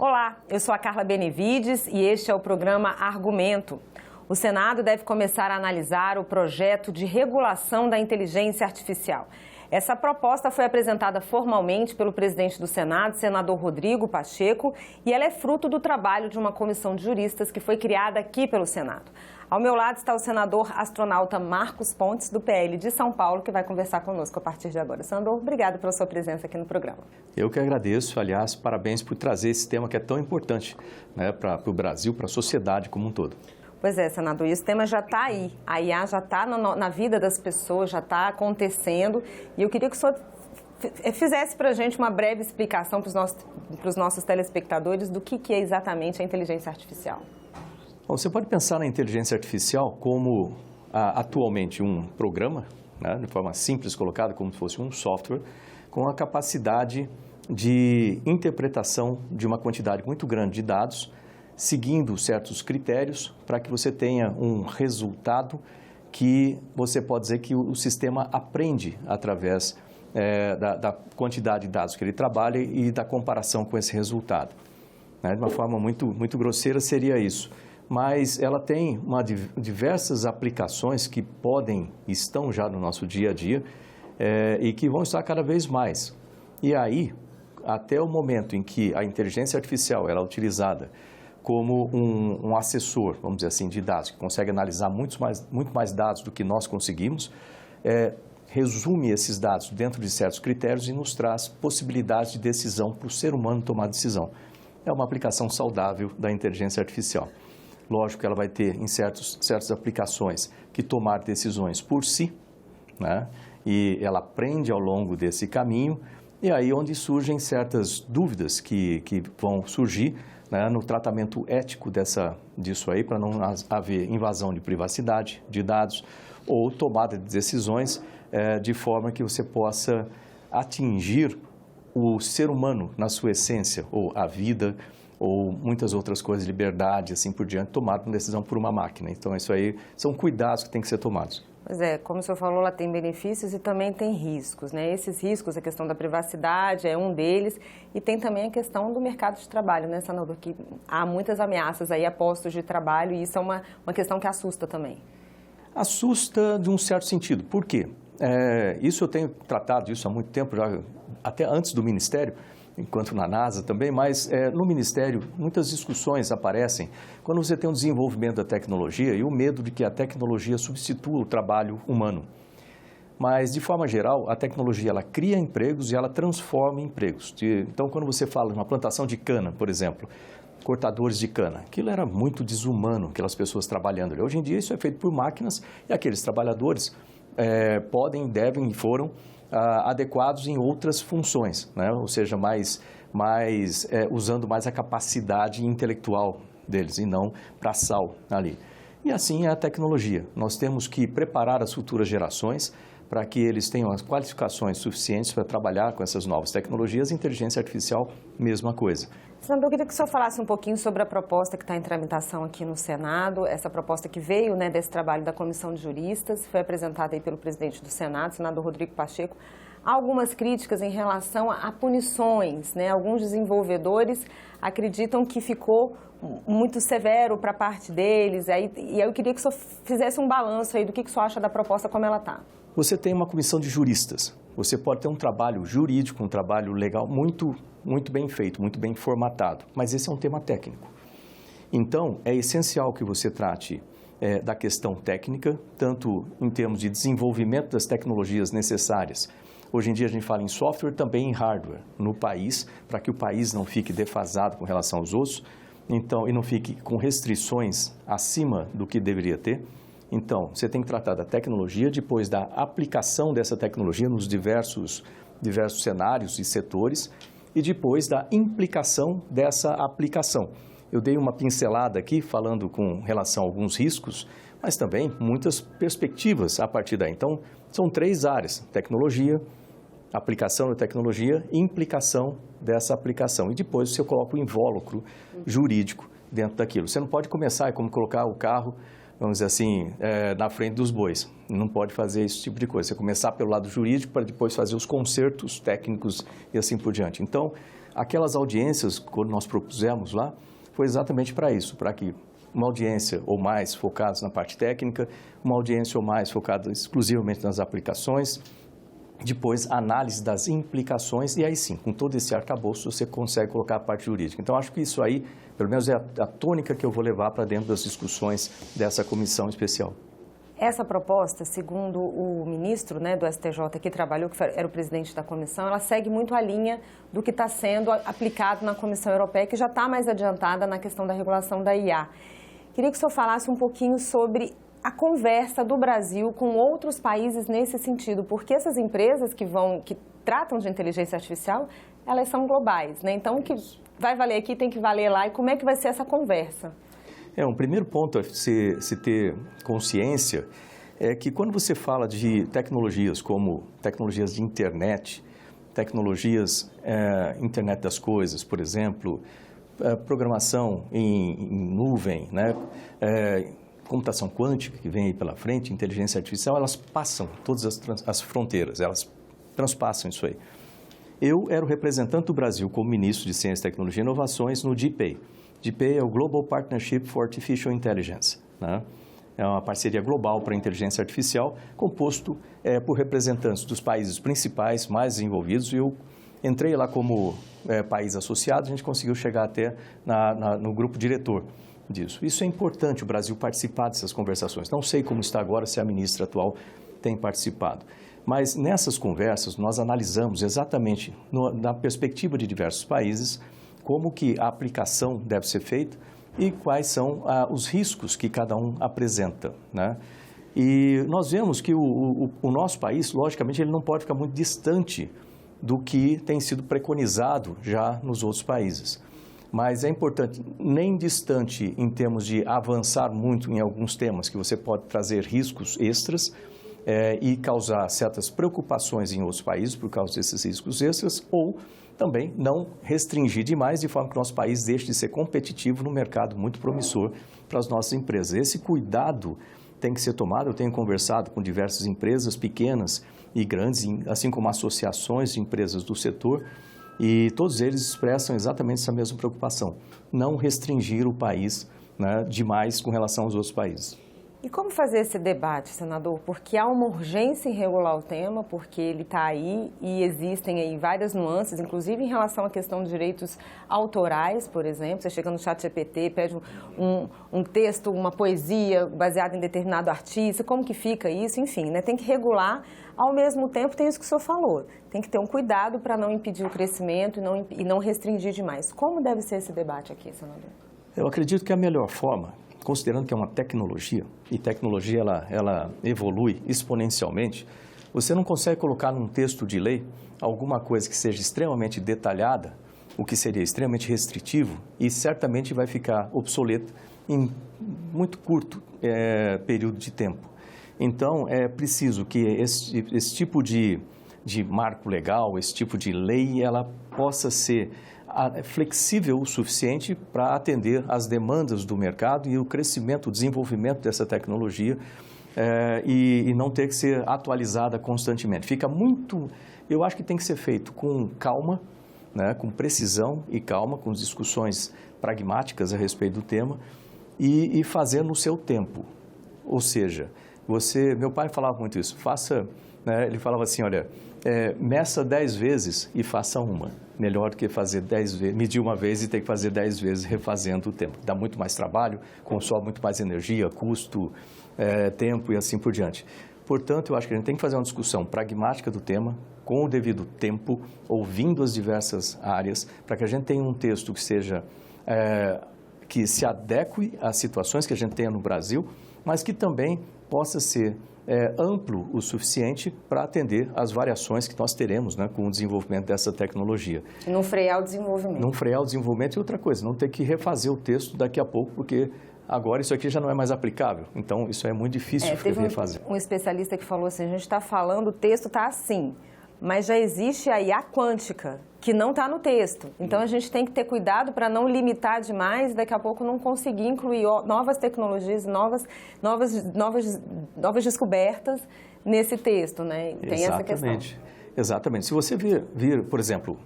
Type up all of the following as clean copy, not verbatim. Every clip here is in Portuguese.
Olá, eu sou a Carla Benevides e este é o programa Argumento. O Senado deve começar a analisar o projeto de regulação da inteligência artificial. Essa proposta foi apresentada formalmente pelo presidente do Senado, senador Rodrigo Pacheco, e ela é fruto do trabalho de uma comissão de juristas que foi criada aqui pelo Senado. Ao meu lado está o senador astronauta Marcos Pontes, do PL de São Paulo, que vai conversar conosco a partir de agora. Senador, obrigado pela sua presença aqui no programa. Eu que agradeço, aliás, parabéns por trazer esse tema que é tão importante, né, para o Brasil, para a sociedade como um todo. Pois é, senador, e esse tema já está aí, a IA já está na vida das pessoas, já está acontecendo, e eu queria que o senhor fizesse para a gente uma breve explicação para os nossos telespectadores do que é exatamente a inteligência artificial. Bom, você pode pensar na inteligência artificial como atualmente um programa, né, de forma simples colocado, como se fosse um software, com a capacidade de interpretação de uma quantidade muito grande de dados, seguindo certos critérios para que você tenha um resultado que você pode dizer que o sistema aprende através da quantidade de dados que ele trabalha e da comparação com esse resultado. Né? De uma forma muito grosseira seria isso. Mas ela tem diversas aplicações que estão já no nosso dia a dia e que vão estar cada vez mais. E aí, até o momento em que a inteligência artificial ela é utilizada como um assessor, vamos dizer assim, de dados, que consegue analisar muito mais dados do que nós conseguimos, resume esses dados dentro de certos critérios e nos traz possibilidades de decisão para o ser humano tomar decisão. É uma aplicação saudável da inteligência artificial. Lógico que ela vai ter, em certas aplicações, que tomar decisões por si, né? E ela aprende ao longo desse caminho, e aí onde surgem certas dúvidas que vão surgir, né, no tratamento ético disso aí, para não haver invasão de privacidade de dados ou tomada de decisões de forma que você possa atingir o ser humano na sua essência, ou a vida, ou muitas outras coisas, liberdade, assim por diante, tomada uma decisão por uma máquina. Então, isso aí são cuidados que têm que ser tomados. Pois é, como o senhor falou, ela tem benefícios e também tem riscos, né? Esses riscos, a questão da privacidade é um deles, e tem também a questão do mercado de trabalho, né, senador? Que há muitas ameaças aí a postos de trabalho, e isso é uma questão que assusta também. Assusta de um certo sentido. Por quê? Isso eu tenho tratado disso há muito tempo, já, até antes do Ministério, enquanto na NASA também, mas no Ministério muitas discussões aparecem quando você tem um desenvolvimento da tecnologia e o medo de que a tecnologia substitua o trabalho humano. Mas, de forma geral, a tecnologia ela cria empregos e ela transforma empregos. Então, quando você fala de uma plantação de cana, por exemplo, cortadores de cana, aquilo era muito desumano, aquelas pessoas trabalhando ali. Hoje em dia isso é feito por máquinas e aqueles trabalhadores devem e foram adequados em outras funções, né? Ou seja, usando mais a capacidade intelectual deles e não braçal ali. E assim é a tecnologia. Nós temos que preparar as futuras gerações para que eles tenham as qualificações suficientes para trabalhar com essas novas tecnologias. Inteligência artificial, mesma coisa. Senador, eu queria que o senhor falasse um pouquinho sobre a proposta que está em tramitação aqui no Senado, essa proposta que veio, né, desse trabalho da comissão de juristas, foi apresentada aí pelo presidente do Senado, senador Rodrigo Pacheco. Há algumas críticas em relação a punições, né? Alguns desenvolvedores acreditam que ficou muito severo para a parte deles, e aí eu queria que o senhor fizesse um balanço aí do que o senhor acha da proposta como ela está. Você tem uma comissão de juristas, você pode ter um trabalho jurídico, um trabalho legal muito bem feito, muito bem formatado, mas esse é um tema técnico. Então, é essencial que você trate da questão técnica, tanto em termos de desenvolvimento das tecnologias necessárias. Hoje em dia a gente fala em software, também em hardware no país, para que o país não fique defasado com relação aos outros, então, e não fique com restrições acima do que deveria ter. Então, você tem que tratar da tecnologia, depois da aplicação dessa tecnologia nos diversos cenários e setores, e depois da implicação dessa aplicação. Eu dei uma pincelada aqui, falando com relação a alguns riscos, mas também muitas perspectivas a partir daí. Então, são 3 áreas: tecnologia, aplicação da tecnologia e implicação dessa aplicação. E depois você coloca o invólucro jurídico dentro daquilo. Você não pode começar, é como colocar o carro, vamos dizer assim, na frente dos bois. Não pode fazer esse tipo de coisa. Você começar pelo lado jurídico para depois fazer os consertos técnicos e assim por diante. Então, aquelas audiências, quando nós propusemos lá, foi exatamente para isso, para que uma audiência ou mais focada na parte técnica, uma audiência ou mais focada exclusivamente nas aplicações, depois análise das implicações e aí sim, com todo esse arcabouço, você consegue colocar a parte jurídica. Então, acho que isso aí, pelo menos é a tônica que eu vou levar para dentro das discussões dessa comissão especial. Essa proposta, segundo o ministro, né, do STJ que trabalhou, que era o presidente da comissão, ela segue muito a linha do que está sendo aplicado na Comissão Europeia, que já está mais adiantada na questão da regulação da IA. Queria que o senhor falasse um pouquinho sobre a conversa do Brasil com outros países nesse sentido, porque essas empresas que tratam de inteligência artificial, elas são globais, né? Então, o que vai valer aqui tem que valer lá. E como é que vai ser essa conversa? Um primeiro ponto a se ter consciência é que quando você fala de tecnologias como tecnologias de internet, tecnologias, internet das coisas, por exemplo, programação em nuvem, né? Computação quântica que vem aí pela frente, inteligência artificial, elas passam todas as fronteiras, elas transpassam isso aí. Eu era o representante do Brasil como ministro de Ciência, Tecnologia e Inovações no GPAI. GPAI é o Global Partnership for Artificial Intelligence, né? É uma parceria global para a inteligência artificial, composto por representantes dos países principais mais desenvolvidos. E eu entrei lá como país associado, a gente conseguiu chegar até no grupo diretor disso. Isso é importante, o Brasil participar dessas conversações. Não sei como está agora, se a ministra atual tem participado. Mas nessas conversas nós analisamos exatamente, na perspectiva de diversos países, como que a aplicação deve ser feita e quais são os riscos que cada um apresenta, né? E nós vemos que o nosso país, logicamente, ele não pode ficar muito distante do que tem sido preconizado já nos outros países. Mas é importante, nem distante em termos de avançar muito em alguns temas, que você pode trazer riscos extras e causar certas preocupações em outros países por causa desses riscos extras, ou também não restringir demais, de forma que o nosso país deixe de ser competitivo no mercado muito promissor para as nossas empresas. Esse cuidado tem que ser tomado. Eu tenho conversado com diversas empresas pequenas e grandes, assim como associações de empresas do setor, e todos eles expressam exatamente essa mesma preocupação, não restringir o país, né, demais com relação aos outros países. E como fazer esse debate, senador? Porque há uma urgência em regular o tema, porque ele está aí e existem aí várias nuances, inclusive em relação à questão de direitos autorais, por exemplo. Você chega no ChatGPT, pede um texto, uma poesia baseada em determinado artista, como que fica isso? Enfim, né? Tem que regular. Ao mesmo tempo, tem isso que o senhor falou. Tem que ter um cuidado para não impedir o crescimento e não restringir demais. Como deve ser esse debate aqui, senador? Eu acredito que a melhor forma, considerando que é uma tecnologia, e tecnologia ela evolui exponencialmente, você não consegue colocar num texto de lei alguma coisa que seja extremamente detalhada, o que seria extremamente restritivo, e certamente vai ficar obsoleto em muito curto período de tempo. Então, é preciso que esse tipo de marco legal, esse tipo de lei, ela possa ser flexível o suficiente para atender às demandas do mercado e o crescimento, o desenvolvimento dessa tecnologia e não ter que ser atualizada constantemente. Fica muito, eu acho que tem que ser feito com calma, né, com precisão e calma, com discussões pragmáticas a respeito do tema e fazer no seu tempo. Ou seja, meu pai falava muito isso, né, ele falava assim, olha, meça 10 vezes e faça uma. Melhor do que fazer 10 vezes, medir uma vez e ter que fazer 10 vezes refazendo o tempo. Dá muito mais trabalho, consome muito mais energia, custo, tempo e assim por diante. Portanto, eu acho que a gente tem que fazer uma discussão pragmática do tema, com o devido tempo, ouvindo as diversas áreas, para que a gente tenha um texto que seja, que se adeque às situações que a gente tenha no Brasil, mas que também possa ser amplo o suficiente para atender às variações que nós teremos, né, com o desenvolvimento dessa tecnologia. E não frear o desenvolvimento. Não frear o desenvolvimento e outra coisa, não ter que refazer o texto daqui a pouco, porque agora isso aqui já não é mais aplicável. Então, isso é muito difícil refazer. Um especialista que falou assim, a gente está falando, o texto está assim, mas já existe a IA quântica, que não está no texto. Então, a gente tem que ter cuidado para não limitar demais, daqui a pouco não conseguir incluir novas tecnologias, novas descobertas nesse texto, né? Tem essa questão. Exatamente. Se você vir, por exemplo,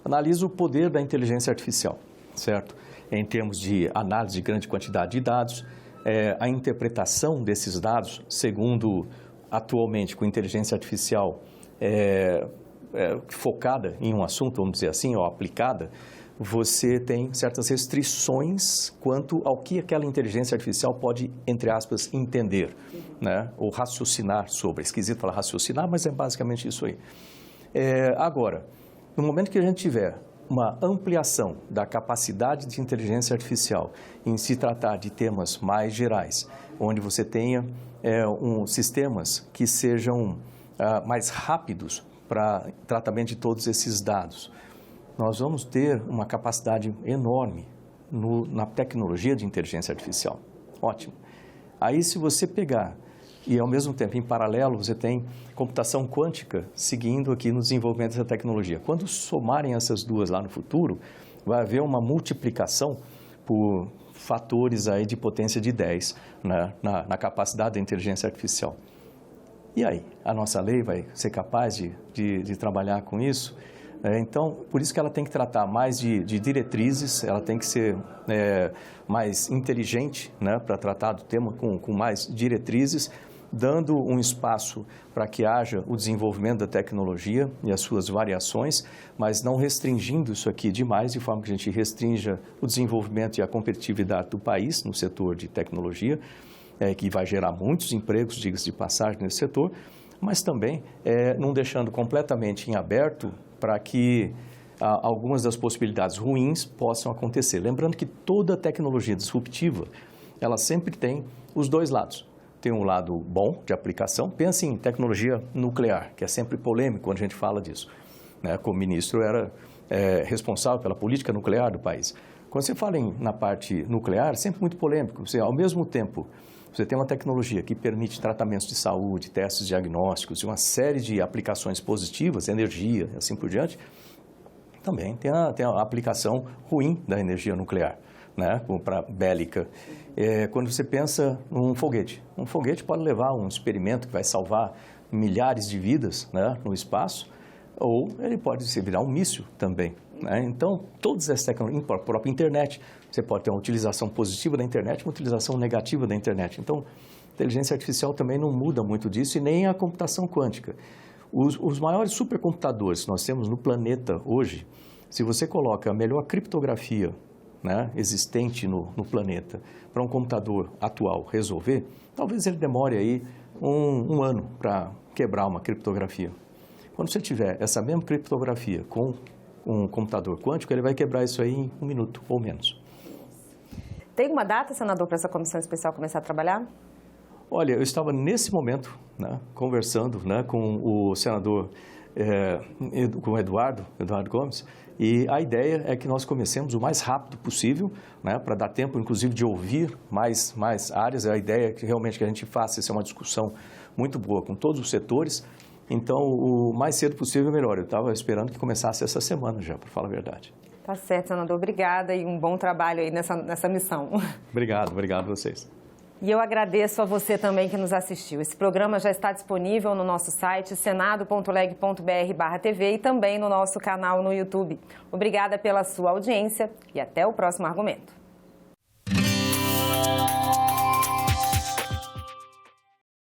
analisa o poder da inteligência artificial, certo? Em termos de análise de grande quantidade de dados, a interpretação desses dados, segundo atualmente com inteligência artificial focada em um assunto, vamos dizer assim, ou aplicada, você tem certas restrições quanto ao que aquela inteligência artificial pode, entre aspas, entender, né? Ou raciocinar sobre. É esquisito falar raciocinar, mas é basicamente isso aí. Agora, no momento que a gente tiver uma ampliação da capacidade de inteligência artificial em se tratar de temas mais gerais, onde você tenha sistemas que sejam mais rápidos para tratamento de todos esses dados, nós vamos ter uma capacidade enorme na tecnologia de inteligência artificial. Ótimo. Aí, se você pegar e, ao mesmo tempo, em paralelo, você tem computação quântica seguindo aqui no desenvolvimento dessa tecnologia. Quando somarem essas duas lá no futuro, vai haver uma multiplicação por fatores aí de potência de 10, né, na capacidade da inteligência artificial. E aí, a nossa lei vai ser capaz de trabalhar com isso? Então, por isso que ela tem que tratar mais de diretrizes, ela tem que ser mais inteligente, né, para tratar do tema com mais diretrizes, dando um espaço para que haja o desenvolvimento da tecnologia e as suas variações, mas não restringindo isso aqui demais, de forma que a gente restrinja o desenvolvimento e a competitividade do país no setor de tecnologia, que vai gerar muitos empregos, diga-se de passagem, nesse setor, mas também não deixando completamente em aberto para que algumas das possibilidades ruins possam acontecer. Lembrando que toda tecnologia disruptiva, ela sempre tem os dois lados. Tem um lado bom de aplicação, pense em tecnologia nuclear, que é sempre polêmico quando a gente fala disso, né? Como ministro era responsável pela política nuclear do país. Quando você fala na parte nuclear, é sempre muito polêmico. Você, ao mesmo tempo, você tem uma tecnologia que permite tratamentos de saúde, testes diagnósticos e uma série de aplicações positivas, energia e assim por diante. Também tem a aplicação ruim da energia nuclear, né, para bélica. Quando você pensa num foguete, um foguete pode levar um experimento que vai salvar milhares de vidas, né, no espaço, ou ele pode se virar um míssil também, né? Então, todas essas tecnologias, a própria internet, você pode ter uma utilização positiva da internet e uma utilização negativa da internet. Então, a inteligência artificial também não muda muito disso e nem a computação quântica. Os maiores supercomputadores que nós temos no planeta hoje, se você coloca a melhor criptografia, né, existente no planeta para um computador atual resolver, talvez ele demore aí um ano para quebrar uma criptografia. Quando você tiver essa mesma criptografia com um computador quântico, ele vai quebrar isso aí em 1 minuto ou menos. Tem uma data, senador, para essa comissão especial começar a trabalhar? Olha, eu estava nesse momento, né, conversando, né, com o senador, com o Eduardo Gomes, e a ideia é que nós comecemos o mais rápido possível, né, para dar tempo, inclusive, de ouvir mais áreas. A ideia é que realmente que a gente faça uma discussão muito boa com todos os setores. Então, o mais cedo possível, melhor. Eu estava esperando que começasse essa semana já, para falar a verdade. Tá certo, senador. Obrigada e um bom trabalho aí nessa missão. Obrigado a vocês. E eu agradeço a você também que nos assistiu. Esse programa já está disponível no nosso site senado.leg.br/TV e também no nosso canal no YouTube. Obrigada pela sua audiência e até o próximo argumento.